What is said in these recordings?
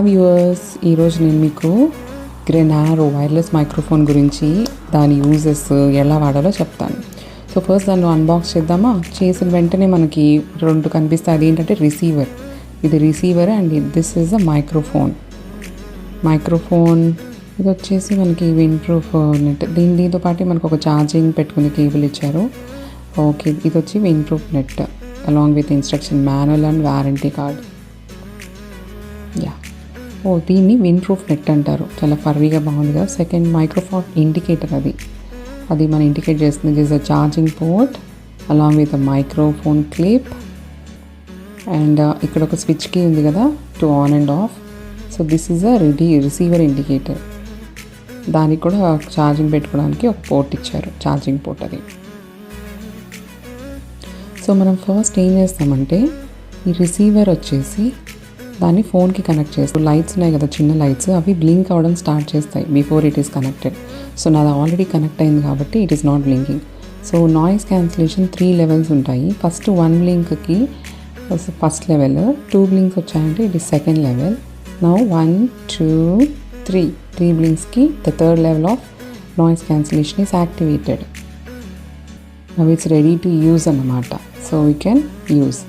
Viewers, ఈరోజు నేను మీకు గ్రెనారో వైర్లెస్ మైక్రోఫోన్ గురించి, దాని యూజెస్ ఎలా వాడాలో చెప్తాను. సో ఫస్ట్ దాన్ని అన్బాక్స్ చేద్దామా? చేసిన వెంటనే మనకి రెండు కనిపిస్తాయి. అది ఏంటంటే రిసీవర్. ఇది receiver and this is a microphone. ఇది వచ్చేసి మనకి విండ్ ప్రూఫ్ నెట్. దీంతో పాటు మనకు ఒక ఛార్జింగ్ పెట్టుకునే కేబుల్ ఇచ్చారు. ఓకే, ఇది వచ్చి wind proof net along with instruction manual and warranty card. దీన్ని విండ్ ప్రూఫ్ నెట్ అంటారు. చాలా ఫర్రీగా బాగుంది కదా. Second microphone indicator. అది మనం ఇండికేట్ చేస్తుంది. This a charging port along with a microphone clip and ఇక్కడ ఒక స్విచ్ కీ ఉంది కదా to on and of. So this is a receiver indicator. దానికి కూడా ఛార్జింగ్ పెట్టుకోవడానికి ఒక పోర్ట్ ఇచ్చారు, ఛార్జింగ్ పోర్ట్ అది. సో మనం ఫస్ట్ ఏం చేస్తామంటే ఈ రిసీవర్ వచ్చేసి దాన్ని ఫోన్కి కనెక్ట్ చేస్తాం. లైట్స్ ఉన్నాయి కదా, చిన్న లైట్స్, అవి బ్లింక్ అవ్వడం స్టార్ట్ చేస్తాయి before it is connected. So నాది ఆల్రెడీ కనెక్ట్ అయింది కాబట్టి it is not blinking. So noise cancellation 3 levels ఉంటాయి. ఫస్ట్ 1 బ్లింక్కి ఫస్ట్ లెవెల్, 2 బ్లింక్స్ వచ్చాయంటే it is second level. Now 1, 2, 3 బ్లింక్స్కి the third level of noise cancellation is activated. Now it's ready to use అన్నమాట. So we can use.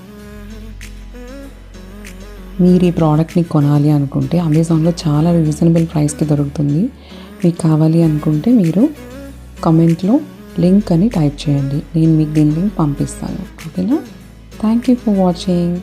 మీరు ఈ ప్రోడక్ట్ని కొనాలి అనుకుంటే అమెజాన్లో చాలా రీజనబుల్ ప్రైస్కి దొరుకుతుంది. మీకు కావాలి అనుకుంటే మీరు కామెంట్లో లింక్ అని టైప్ చేయండి, నేను మీకు దీని లింక్ పంపిస్తాను. ఓకేనా? Thank you for watching.